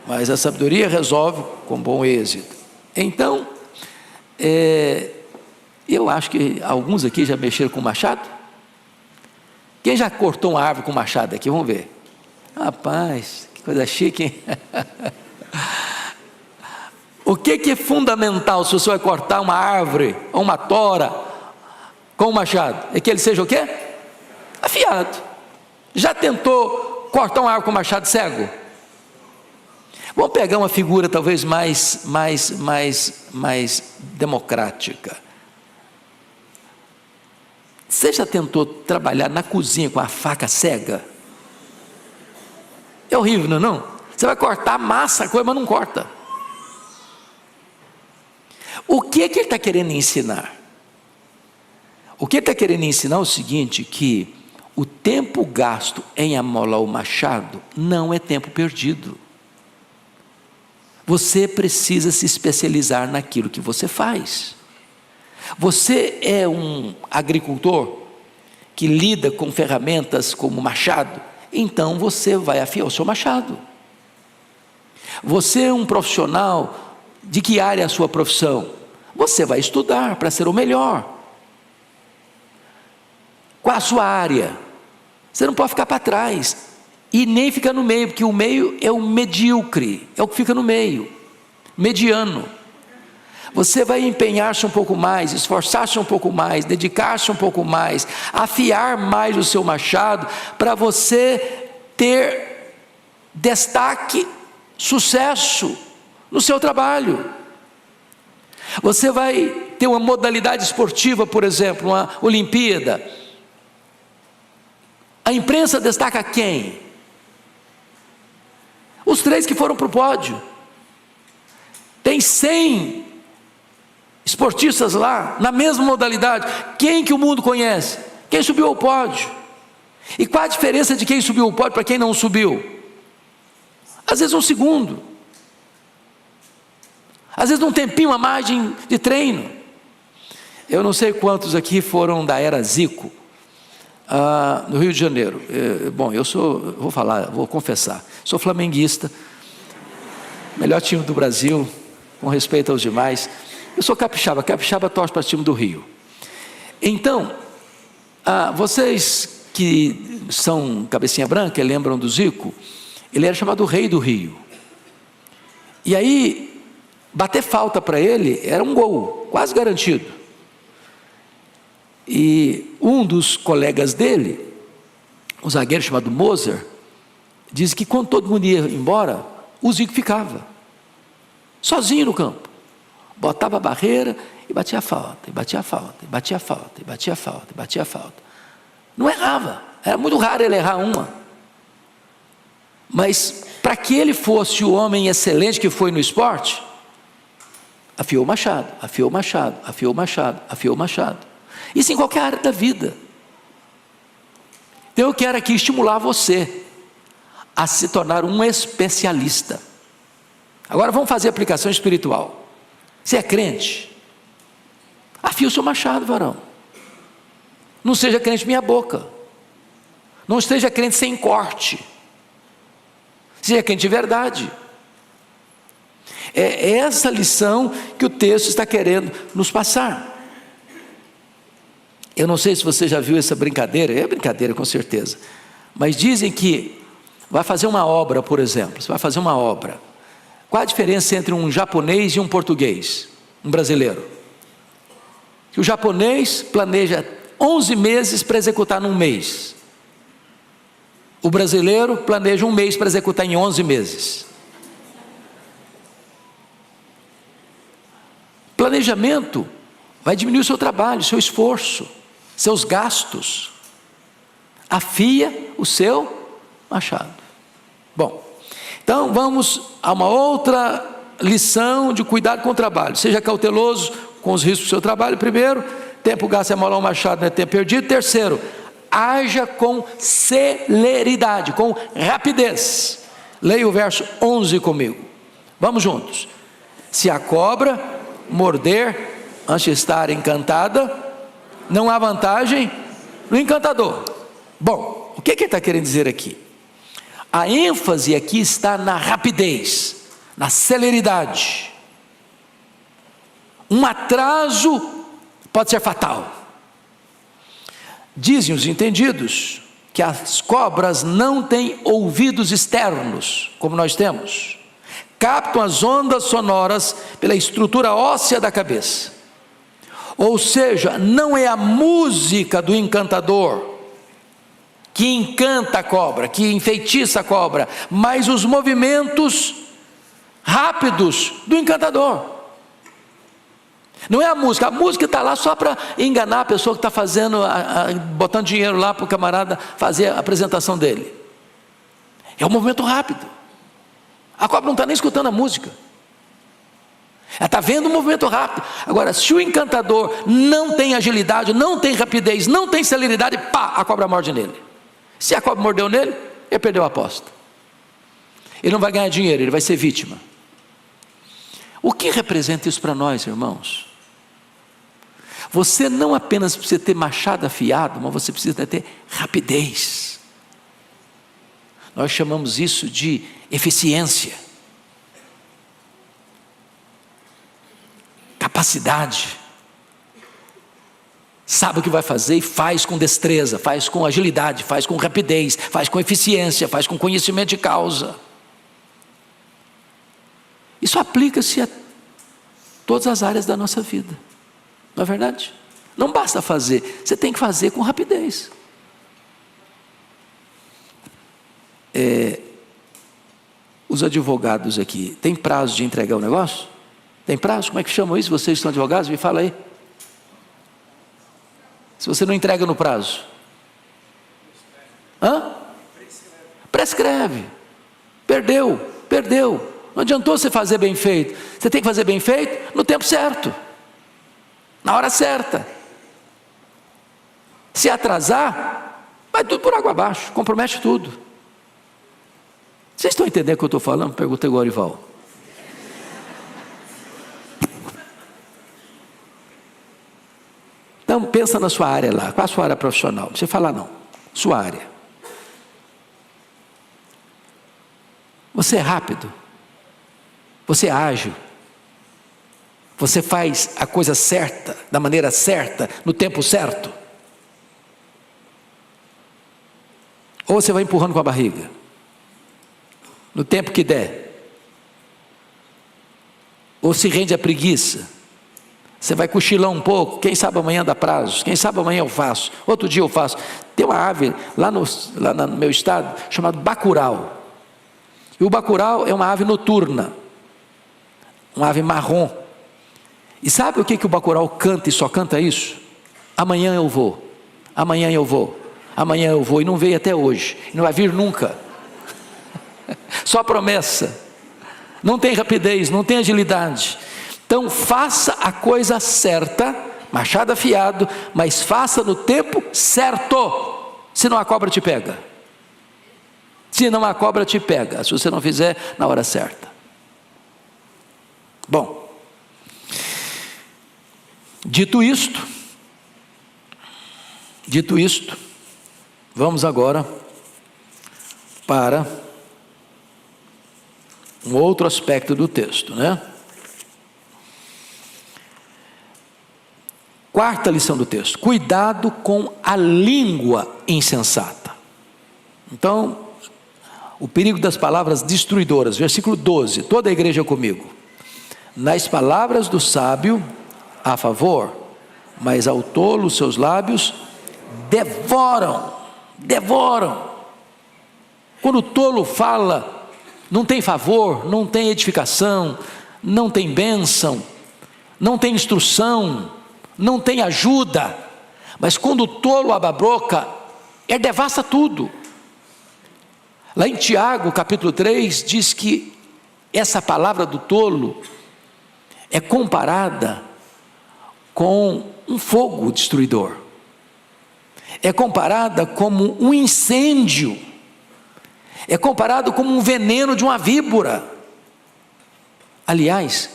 mas a sabedoria resolve com bom êxito. Então, eu acho que alguns aqui já mexeram com machado. Quem já cortou uma árvore com machado aqui? Vamos ver. Rapaz, que coisa chique, hein? O que é fundamental se você vai cortar uma árvore ou uma tora com um machado? É que ele seja o quê? Afiado. Já tentou cortar uma árvore com machado cego? Vamos pegar uma figura talvez mais democrática. Você já tentou trabalhar na cozinha com a faca cega? É horrível, não é não? Você vai cortar massa, coisa, mas não corta. O que é que ele está querendo ensinar? O que ele está querendo ensinar é o seguinte, que o tempo gasto em amolar o machado não é tempo perdido. Você precisa se especializar naquilo que você faz. Você é um agricultor que lida com ferramentas como machado, então você vai afiar o seu machado. Você é um profissional, de que área é a sua profissão? Você vai estudar para ser o melhor. Qual a sua área? Você não pode ficar para trás, e nem ficar no meio, porque o meio é o medíocre, é o que fica no meio, mediano. Você vai empenhar-se um pouco mais, esforçar-se um pouco mais, dedicar-se um pouco mais, afiar mais o seu machado, para você ter destaque, sucesso no seu trabalho. Você vai ter uma modalidade esportiva, por exemplo, uma Olimpíada. A imprensa destaca quem? Os 3 que foram para o pódio. Tem 100 esportistas lá, na mesma modalidade. Quem que o mundo conhece? Quem subiu ao pódio. E qual a diferença de quem subiu ao pódio para quem não subiu? Às vezes 1 segundo. Às vezes um tempinho, uma margem de treino. Eu não sei quantos aqui foram da era Zico, no Rio de Janeiro. Bom, vou confessar, sou flamenguista, melhor time do Brasil, com respeito aos demais. Eu sou capixaba torce para o time do Rio. Então, vocês que são cabecinha branca, lembram do Zico? Ele era chamado o Rei do Rio. E aí, bater falta para ele era um gol, quase garantido. E um dos colegas dele, um zagueiro chamado Moser, diz que quando todo mundo ia embora, o Zico ficava sozinho no campo, botava a barreira e batia a falta, e batia a falta, e batia a falta, e batia a falta, e batia a falta. Não errava, era muito raro ele errar uma. Mas para que ele fosse o homem excelente que foi no esporte, afiou o machado, afiou o machado, afiou o machado, afiou o machado. Isso em qualquer área da vida. Então eu quero aqui estimular você a se tornar um especialista. Agora vamos fazer aplicação espiritual. Você é crente? Afia o seu machado, varão. Não seja crente meia boca. Não esteja crente sem corte. Seja crente de verdade. É essa lição que o texto está querendo nos passar. Eu não sei se você já viu essa brincadeira, é brincadeira com certeza, mas dizem que vai fazer uma obra, por exemplo, você vai fazer uma obra. Qual a diferença entre um japonês e um português, um brasileiro? Que o japonês planeja 11 meses para executar num mês. O brasileiro planeja 1 mês para executar em 11 meses. Planejamento vai diminuir o seu trabalho, o seu esforço, seus gastos. Afia o seu machado. Bom, então vamos a uma outra lição de cuidado com o trabalho. Seja cauteloso com os riscos do seu trabalho. Primeiro, tempo gasto em amolar o machado não é tempo perdido. Terceiro, haja com celeridade, com rapidez. Leia o verso 11 comigo. Vamos juntos. Se a cobra morder antes de estar encantada, não há vantagem no encantador. Bom, o que ele está querendo dizer aqui? A ênfase aqui está na rapidez, na celeridade. Um atraso pode ser fatal. Dizem os entendidos que as cobras não têm ouvidos externos, como nós temos. Captam as ondas sonoras pela estrutura óssea da cabeça. Ou seja, não é a música do encantador que encanta a cobra, que enfeitiça a cobra, mas os movimentos rápidos do encantador. Não é a música está lá só para enganar a pessoa que está fazendo, botando dinheiro lá para o camarada fazer a apresentação dele. É um movimento rápido. A cobra não está nem escutando a música. Ela está vendo um movimento rápido. Agora, se o encantador não tem agilidade, não tem rapidez, não tem celeridade, pá, a cobra morde nele. Se a cobra mordeu nele, ele perdeu a aposta. Ele não vai ganhar dinheiro, ele vai ser vítima. O que representa isso para nós, irmãos? Você não apenas precisa ter machado afiado, mas você precisa ter rapidez. Nós chamamos isso de eficiência, capacidade. Sabe o que vai fazer e faz com destreza, faz com agilidade, faz com rapidez, faz com eficiência, faz com conhecimento de causa. Isso aplica-se a todas as áreas da nossa vida, não é verdade? Não basta fazer, você tem que fazer com rapidez. Os advogados aqui, tem prazo de entregar o negócio? Tem prazo? Como é que chamam isso? Vocês que são advogados, me fala aí. Se você não entrega no prazo? Prescreve. Perdeu. Não adiantou você fazer bem feito. Você tem que fazer bem feito no tempo certo, na hora certa. Se atrasar, vai tudo por água abaixo, compromete tudo. Vocês estão entendendo o que eu estou falando? Perguntei o Orival. Então pensa na sua área lá. Qual a sua área profissional? Não precisa falar não. Sua área. Você é rápido? Você é ágil? Você faz a coisa certa, da maneira certa, no tempo certo? Ou você vai empurrando com a barriga? No tempo que der? Ou se rende à preguiça? Você vai cochilar um pouco, quem sabe amanhã dá prazo, quem sabe amanhã eu faço, outro dia eu faço. Tem uma ave lá no meu estado, chamada bacurau. E o bacurau é uma ave noturna, uma ave marrom. E sabe o que o bacurau canta e só canta isso? Amanhã eu vou, amanhã eu vou, amanhã eu vou. E não veio até hoje, e não vai vir nunca. Só promessa. Não tem rapidez, não tem agilidade. Então faça a coisa certa, machado afiado, mas faça no tempo certo, senão a cobra te pega. Senão a cobra te pega, se você não fizer na hora certa. Bom, dito isto, vamos agora para um outro aspecto do texto, né? Quarta lição do texto: cuidado com a língua insensata. Então, o perigo das palavras destruidoras, versículo 12, toda a igreja comigo. Nas palavras do sábio há favor, mas ao tolo os seus lábios devoram. Quando o tolo fala, não tem favor, não tem edificação, não tem bênção, não tem instrução, não tem ajuda. Mas quando o tolo abre a boca, ele devasta tudo. Lá em Tiago, capítulo 3, diz que essa palavra do tolo é comparada com um fogo destruidor. É comparada como um incêndio. É comparado como um veneno de uma víbora. Aliás,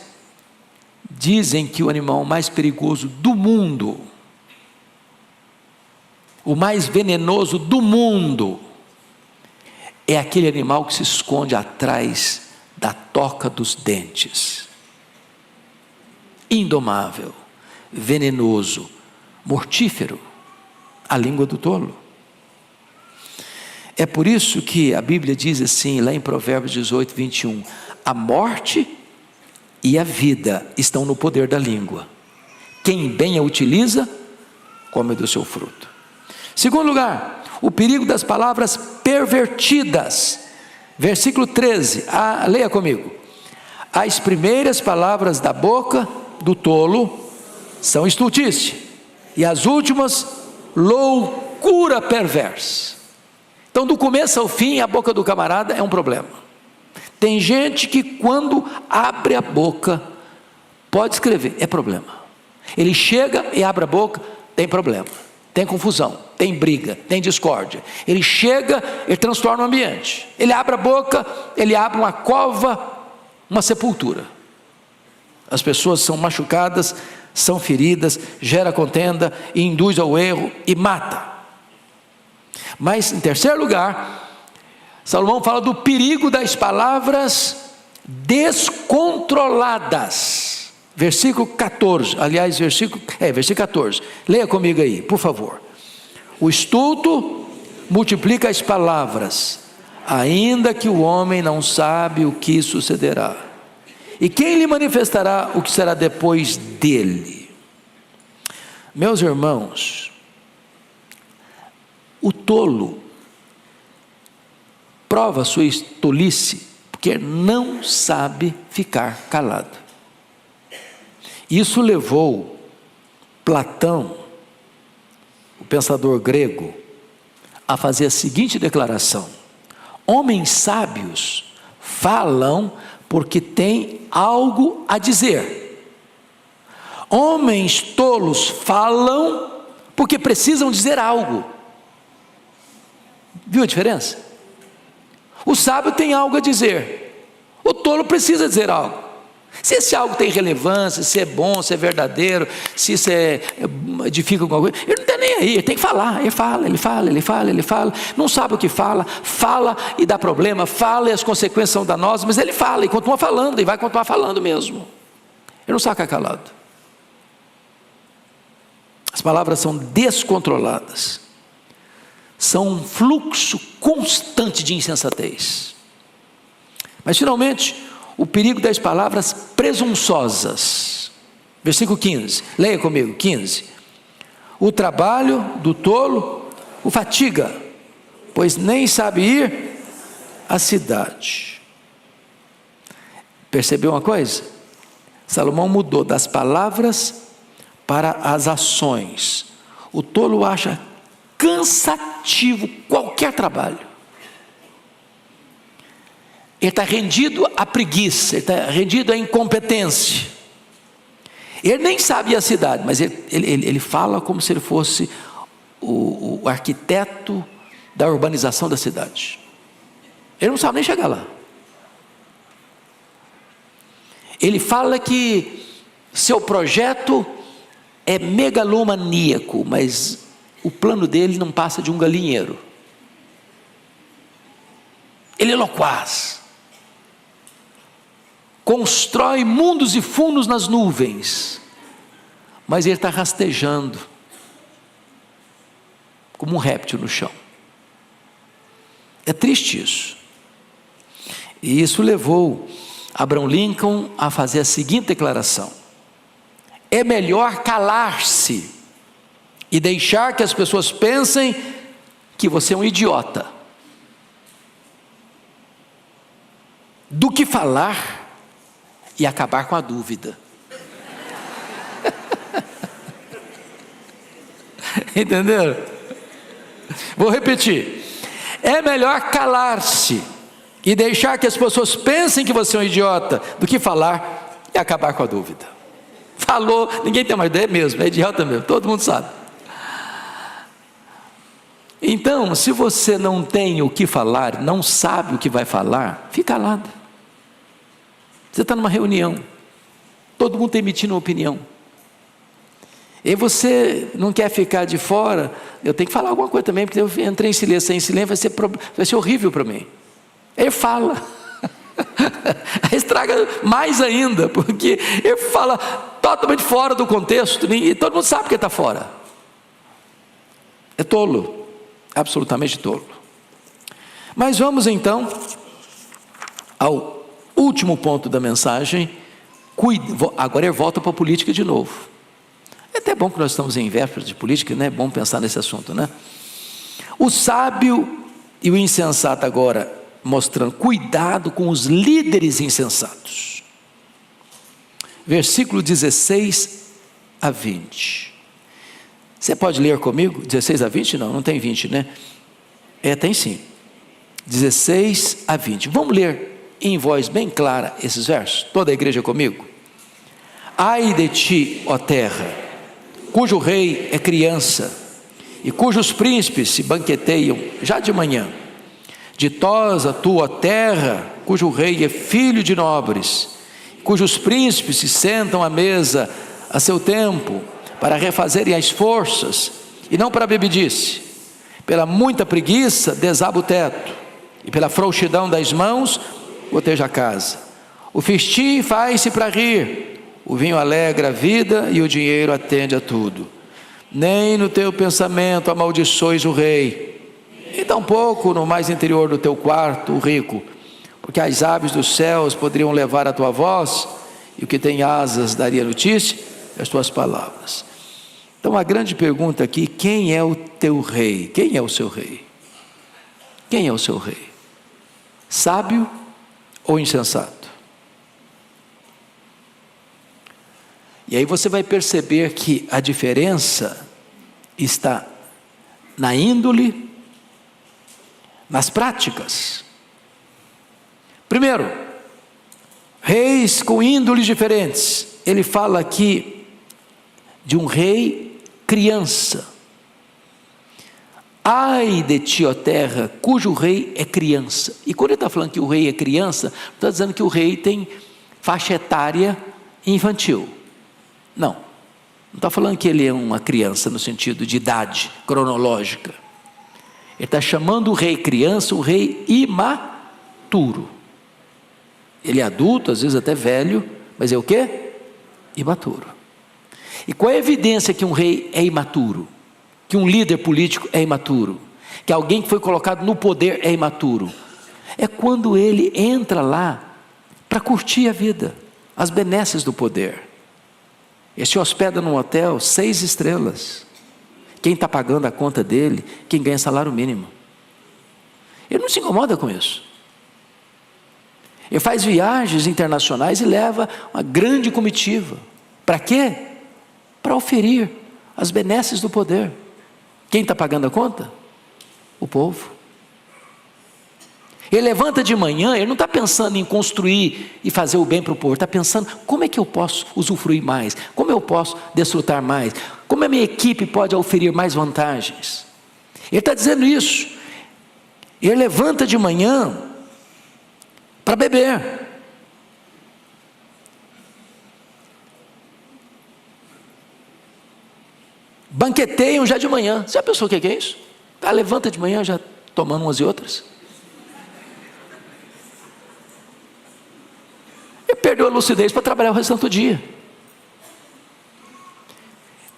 dizem que o animal mais perigoso do mundo, o mais venenoso do mundo, é aquele animal que se esconde atrás da toca dos dentes. Indomável, venenoso, mortífero, a língua do tolo. É por isso que a Bíblia diz assim, lá em Provérbios 18, 21, a morte e a vida estão no poder da língua. Quem bem a utiliza, come do seu fruto. Segundo lugar, o perigo das palavras pervertidas. Versículo 13, leia comigo. As primeiras palavras da boca do tolo são estultice, e as últimas, loucura perversa. Então, do começo ao fim, a boca do camarada é um problema. Tem gente que quando abre a boca, Pode escrever, é problema. Ele chega e abre a boca, tem problema, tem confusão, tem briga, tem discórdia. Ele chega, ele transtorna o ambiente. Ele abre a boca, ele abre uma cova, uma sepultura. As pessoas são machucadas, são feridas, gera contenda, induz ao erro e mata. Mas em terceiro lugar, Salomão fala do perigo das palavras descontroladas. Versículo 14, aliás, versículo 14. Leia comigo aí, por favor. O estulto multiplica as palavras, ainda que o homem não sabe o que sucederá. E quem lhe manifestará o que será depois dele? Meus irmãos, o tolo prova sua tolice porque não sabe ficar calado. Isso levou Platão, o pensador grego, a fazer a seguinte declaração: homens sábios falam porque têm algo a dizer. Homens tolos falam porque precisam dizer algo. Viu a diferença? O sábio tem algo a dizer, o tolo precisa dizer algo. Se esse algo tem relevância, se é bom, se é verdadeiro, se isso edifica alguma coisa, ele não está nem aí, ele tem que falar. Ele fala, não sabe o que fala e dá problema, fala e as consequências são danosas, mas ele fala e continua falando, e vai continuar falando mesmo. Ele não sabe ficar calado. As palavras são descontroladas, são um fluxo constante de insensatez. Mas finalmente, o perigo das palavras presunçosas. Versículo 15, leia comigo, 15. O trabalho do tolo o fatiga, pois nem sabe ir à cidade. Percebeu uma coisa? Salomão mudou das palavras para as ações. O tolo acha cansativo qualquer trabalho. Ele está rendido à preguiça, ele está rendido à incompetência. Ele nem sabe a cidade, mas ele fala como se ele fosse o arquiteto da urbanização da cidade. Ele não sabe nem chegar lá. Ele fala que seu projeto é megalomaníaco, mas o plano dele não passa de um galinheiro. Ele é loquaz. Constrói mundos e fundos nas nuvens, mas ele está rastejando como um réptil no chão. É triste isso. E isso levou Abraham Lincoln a fazer a seguinte declaração: é melhor calar-se e deixar que as pessoas pensem que você é um idiota, do que falar e acabar com a dúvida. Entenderam? Vou repetir: é melhor calar-se e deixar que as pessoas pensem que você é um idiota, do que falar e acabar com a dúvida. Falou, ninguém tem mais ideia mesmo, é idiota mesmo, todo mundo sabe. Então, se você não tem o que falar, não sabe o que vai falar, fica calado. Você está numa reunião, todo mundo está emitindo uma opinião, e você não quer ficar de fora. Eu tenho que falar alguma coisa também, porque eu entrei em silêncio, sem silêncio vai ser horrível para mim. Ele fala, estraga mais ainda, porque ele fala totalmente fora do contexto, e todo mundo sabe que ele está fora. É tolo, absolutamente tolo. Mas vamos então ao último ponto da mensagem. Agora ele volta para a política de novo. É até bom que nós estamos em véspera de política, né? É bom pensar nesse assunto, né? O sábio e o insensato agora, mostrando cuidado com os líderes insensatos. Versículo 16 a 20. Você pode ler comigo? 16 a 20? Não tem 20, né? Tem sim. 16 a 20. Vamos ler em voz bem clara esses versos? Toda a igreja comigo? Ai de ti, ó terra, cujo rei é criança, e cujos príncipes se banqueteiam já de manhã. Ditosa tua terra, cujo rei é filho de nobres, cujos príncipes se sentam à mesa a seu tempo, para refazerem as forças, e não para bebedice. Pela muita preguiça desaba o teto, e pela frouxidão das mãos goteja a casa. O festim faz-se para rir, o vinho alegra a vida, e o dinheiro atende a tudo. Nem no teu pensamento amaldiçoes o rei, e tampouco no mais interior do teu quarto o rico, porque as aves dos céus poderiam levar a tua voz, e o que tem asas daria notícia das tuas palavras. Então a grande pergunta aqui: quem é o teu rei? Quem é o seu rei? Quem é o seu rei? Sábio ou insensato? E aí você vai perceber que a diferença está na índole, nas práticas. Primeiro, reis com índoles diferentes. Ele fala aqui de um rei criança. Ai de ti, ó terra, cujo rei é criança. E quando ele está falando que o rei é criança, está dizendo que o rei tem faixa etária infantil. Não está falando que ele é uma criança no sentido de idade cronológica. Ele está chamando o rei criança, o rei imaturo. Ele é adulto, às vezes até velho, mas é o quê? Imaturo. E qual é a evidência que um rei é imaturo? Que um líder político é imaturo? Que alguém que foi colocado no poder é imaturo? É quando ele entra lá para curtir a vida, as benesses do poder. Ele se hospeda num hotel 6 estrelas. Quem está pagando a conta dele? Quem ganha salário mínimo. Ele não se incomoda com isso. Ele faz viagens internacionais e leva uma grande comitiva. Para quê? Para oferir as benesses do poder. Quem está pagando a conta? O povo. Ele levanta de manhã, ele não está pensando em construir e fazer o bem para o povo. Está pensando, como é que eu posso usufruir mais? Como eu posso desfrutar mais? Como a minha equipe pode oferir mais vantagens? Ele está dizendo isso. Ele levanta de manhã para beber. Banqueteiam já de manhã. Você já pensou o que é isso? Levanta de manhã já tomando umas e outras. Ele perdeu a lucidez para trabalhar o restante do dia.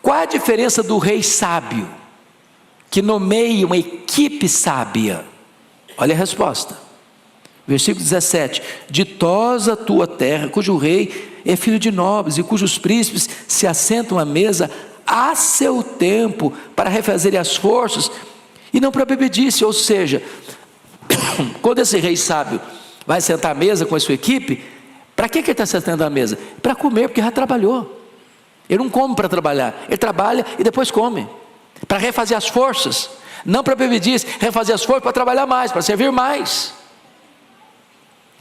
Qual a diferença do rei sábio, que nomeia uma equipe sábia? Olha a resposta. Versículo 17: ditosa tua terra, cujo rei é filho de nobres, e cujos príncipes se assentam à mesa a seu tempo, para refazerem as forças, e não para bebedice. Ou seja, quando esse rei sábio vai sentar à mesa com a sua equipe, para que ele está sentando à mesa? Para comer, porque já trabalhou. Ele não come para trabalhar, ele trabalha e depois come, para refazer as forças, não para bebedice, refazer as forças para trabalhar mais, para servir mais.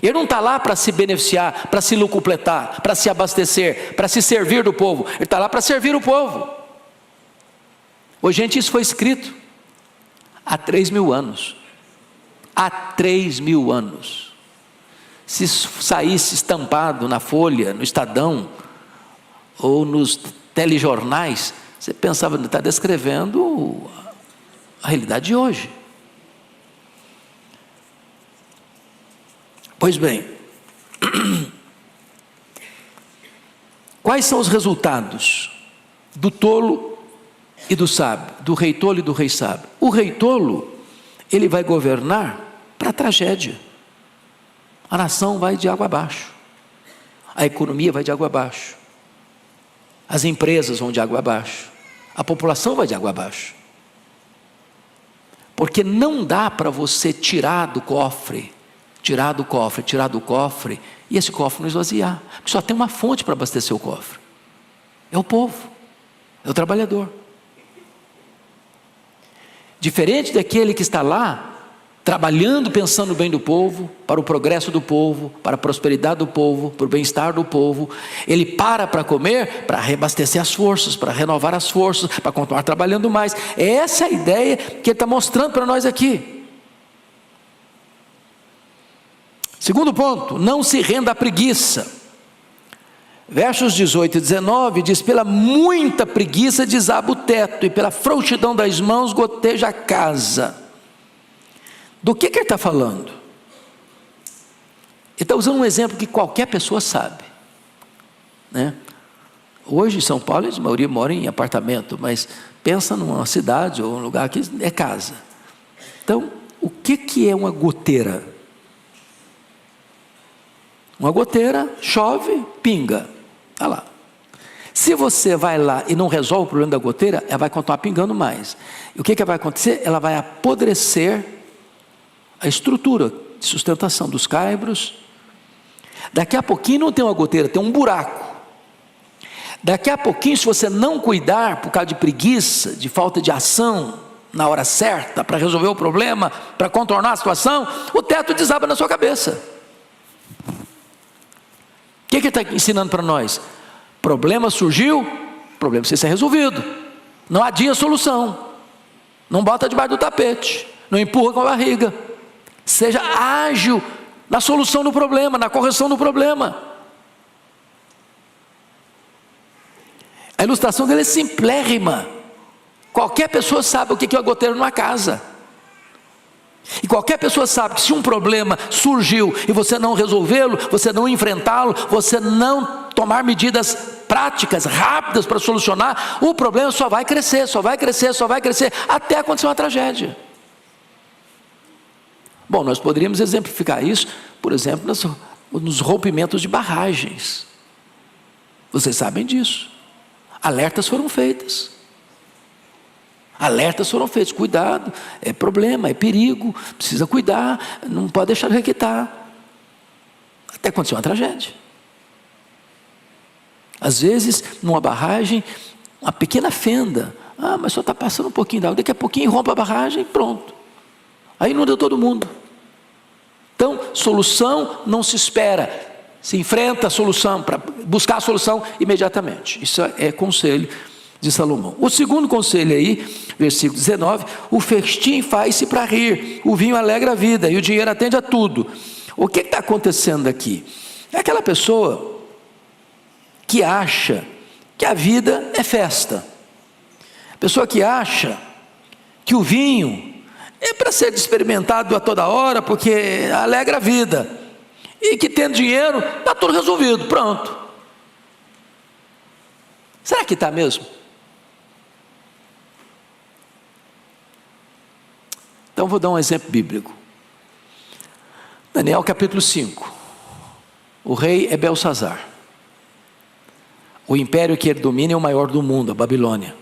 Ele não está lá para se beneficiar, para se lucupletar, para se abastecer, para se servir do povo. Ele está lá para servir o povo. Ô, gente, isso foi escrito há 3.000 anos. Há 3.000 anos. Se saísse estampado na Folha, no Estadão, ou nos telejornais, você pensava, está descrevendo a realidade de hoje. Pois bem, quais são os resultados do tolo e do sábio, do rei tolo e do rei sábio? O rei tolo, ele vai governar para a tragédia. A nação vai de água abaixo, a economia vai de água abaixo, as empresas vão de água abaixo, a população vai de água abaixo. Porque não dá para você tirar do cofre, e esse cofre não esvaziar, porque só tem uma fonte para abastecer o cofre, é o povo, é o trabalhador. Diferente daquele que está lá trabalhando, pensando no bem do povo, para o progresso do povo, para a prosperidade do povo, para o bem-estar do povo. Ele para comer, para reabastecer as forças, para renovar as forças, para continuar trabalhando mais. É essa a ideia que ele está mostrando para nós aqui. Segundo ponto, não se renda à preguiça. Versos 18 e 19 diz: pela muita preguiça desaba o teto, e pela frouxidão das mãos goteja a casa. Do que ele está falando? Ele está usando um exemplo que qualquer pessoa sabe, né? Hoje em São Paulo a maioria mora em apartamento, mas pensa numa cidade ou um lugar que é casa. Então, o que é uma goteira? Uma goteira, chove, pinga, está lá. Se você vai lá e não resolve o problema da goteira, ela vai continuar pingando mais. E o que vai acontecer? Ela vai apodrecer a estrutura de sustentação dos caibros. Daqui a pouquinho não tem uma goteira, tem um buraco. Daqui a pouquinho, se você não cuidar, por causa de preguiça, de falta de ação na hora certa, para resolver o problema, para contornar a situação, o teto desaba na sua cabeça. O que ele está ensinando para nós? Problema surgiu, problema precisa ser resolvido. Não adia a solução. Não bota debaixo do tapete. Não empurra com a barriga. Seja ágil na solução do problema, na correção do problema. A ilustração dele é simplérrima. Qualquer pessoa sabe o que é uma goteira numa casa. E qualquer pessoa sabe que se um problema surgiu e você não resolvê-lo, você não enfrentá-lo, você não tomar medidas práticas, rápidas para solucionar, o problema só vai crescer, só vai crescer, só vai crescer, até acontecer uma tragédia. Bom, nós poderíamos exemplificar isso, por exemplo, nos rompimentos de barragens. Vocês sabem disso. Alertas foram feitos. Alertas foram feitos, cuidado, é problema, é perigo, precisa cuidar, não pode deixar de requentar. Até acontecer uma tragédia. Às vezes, numa barragem, uma pequena fenda, mas só está passando um pouquinho d'água, daqui a pouquinho rompe a barragem e pronto. Aí inunda todo mundo. Então, solução não se espera, se enfrenta a solução, para buscar a solução imediatamente. Isso é conselho de Salomão. O segundo conselho aí, versículo 19: o festim faz-se para rir, o vinho alegra a vida e o dinheiro atende a tudo. O que está acontecendo aqui? É aquela pessoa que acha que a vida é festa, pessoa que acha que o vinho é para ser experimentado a toda hora, porque alegra a vida, e que tendo dinheiro, está tudo resolvido, pronto. Será que está mesmo? Então vou dar um exemplo bíblico. Daniel capítulo 5. O rei é Belsazar. O império que ele domina é o maior do mundo, a Babilônia.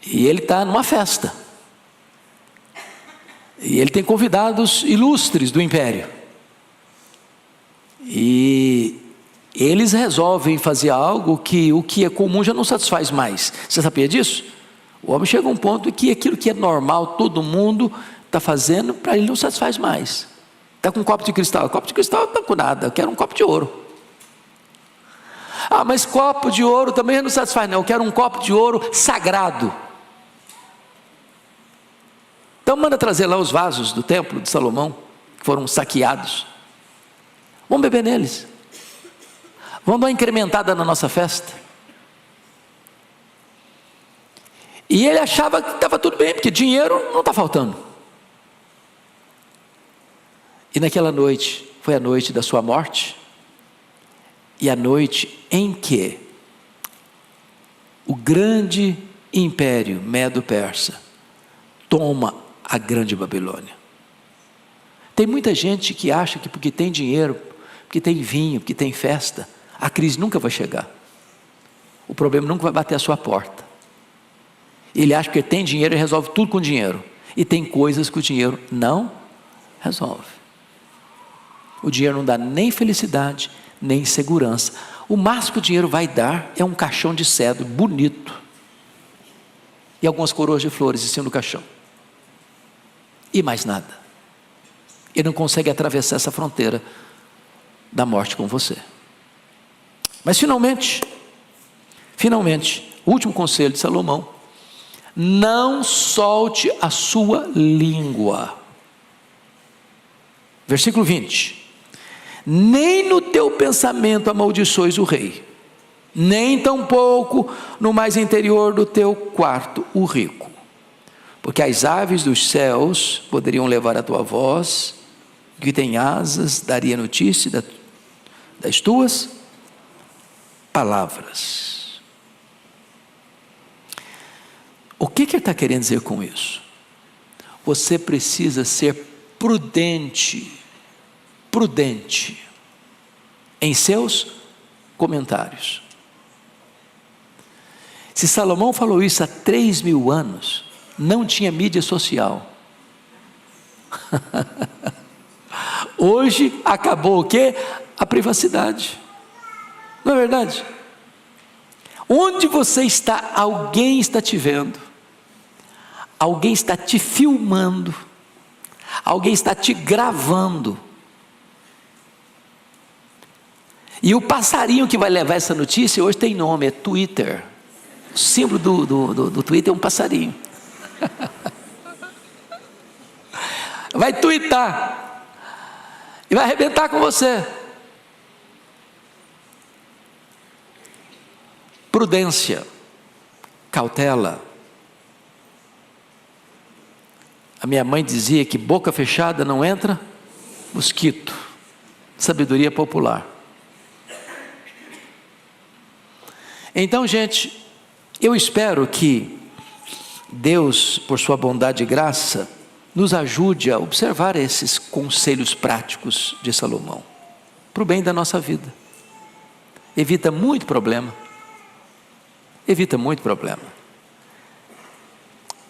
E ele está numa festa. E ele tem convidados ilustres do império. E eles resolvem fazer algo que o que é comum já não satisfaz mais. Você sabia disso? O homem chega a um ponto em que aquilo que é normal, todo mundo está fazendo, para ele não satisfaz mais. Está com um copo de cristal. Copo de cristal não está com nada, eu quero um copo de ouro. Mas copo de ouro também não satisfaz, não. Eu quero um copo de ouro sagrado. Então manda trazer lá os vasos do templo de Salomão, que foram saqueados. Vamos beber neles. Vamos dar uma incrementada na nossa festa. E ele achava que estava tudo bem, porque dinheiro não está faltando. E naquela noite, foi a noite da sua morte, e a noite em que o grande império Medo-Persa toma a grande Babilônia. Tem muita gente que acha que porque tem dinheiro, porque tem vinho, porque tem festa, a crise nunca vai chegar. O problema nunca vai bater a sua porta. Ele acha que tem dinheiro e resolve tudo com dinheiro. E tem coisas que o dinheiro não resolve. O dinheiro não dá nem felicidade, nem segurança. O máximo que o dinheiro vai dar é um caixão de cedro bonito. E algumas coroas de flores em cima do caixão. e mais nada. Ele não consegue atravessar essa fronteira da morte com você. Mas finalmente, o último conselho de Salomão: não solte a sua língua. Versículo 20: nem no teu pensamento amaldiçoes o rei, nem tampouco no mais interior do teu quarto o rico, porque as aves dos céus poderiam levar a tua voz, que tem asas daria notícia das tuas palavras. O que ele está querendo dizer com isso? Você precisa ser prudente em seus comentários. Se Salomão falou isso há 3.000 anos, não tinha mídia social. Hoje acabou o quê? A privacidade. Não é verdade? Onde você está, alguém está te vendo, alguém está te filmando, alguém está te gravando. E o passarinho que vai levar essa notícia hoje tem nome, é Twitter. O símbolo do Twitter é um passarinho. Vai twittar e vai arrebentar com você. Prudência, cautela. A minha mãe dizia que boca fechada não entra mosquito. Sabedoria popular. Então, gente, eu espero que Deus, por sua bondade e graça, nos ajude a observar esses conselhos práticos de Salomão, para o bem da nossa vida. Evita muito problema.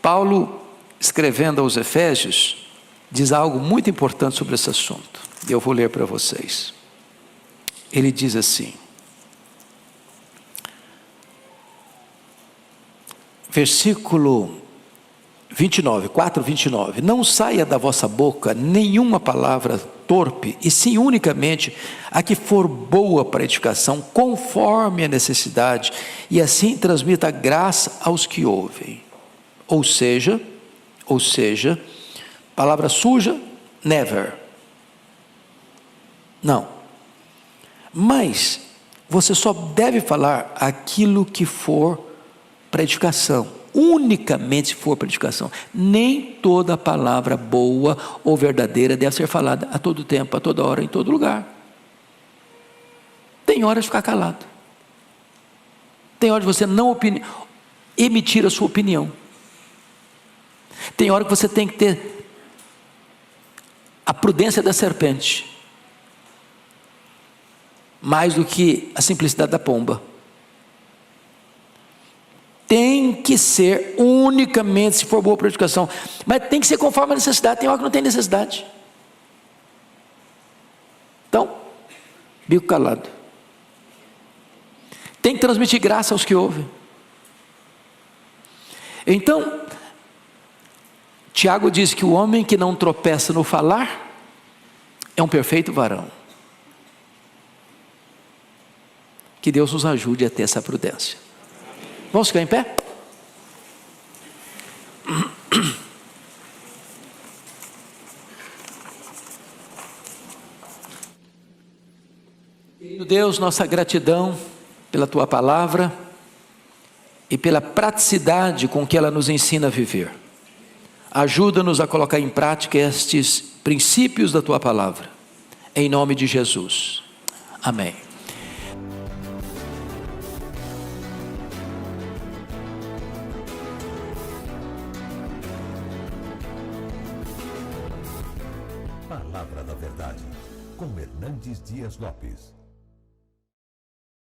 Paulo, escrevendo aos Efésios, diz algo muito importante sobre esse assunto. Eu vou ler para vocês. Ele diz assim, versículo 29, 4:29, não saia da vossa boca nenhuma palavra torpe, e sim unicamente a que for boa para edificação, conforme a necessidade, e assim transmita graça aos que ouvem. Ou seja, palavra suja, never. Não. Mas você só deve falar aquilo que for para edificação, unicamente se for para edificação. Nem toda palavra boa ou verdadeira deve ser falada a todo tempo, a toda hora, em todo lugar. Tem hora de ficar calado. Tem hora de você não emitir a sua opinião. Tem hora que você tem que ter a prudência da serpente, mais do que a simplicidade da pomba. Tem que ser unicamente se for boa para a educação, mas tem que ser conforme a necessidade. Tem hora que não tem necessidade. Então, bico calado. Tem que transmitir graça aos que ouvem. Então, Tiago diz que o homem que não tropeça no falar é um perfeito varão. Que Deus nos ajude a ter essa prudência. Vamos ficar em pé? Querido Deus, nossa gratidão pela Tua palavra e pela praticidade com que ela nos ensina a viver. Ajuda-nos a colocar em prática estes princípios da Tua palavra. Em nome de Jesus. Amém. Palavra da Verdade, com Hernandes Dias Lopes.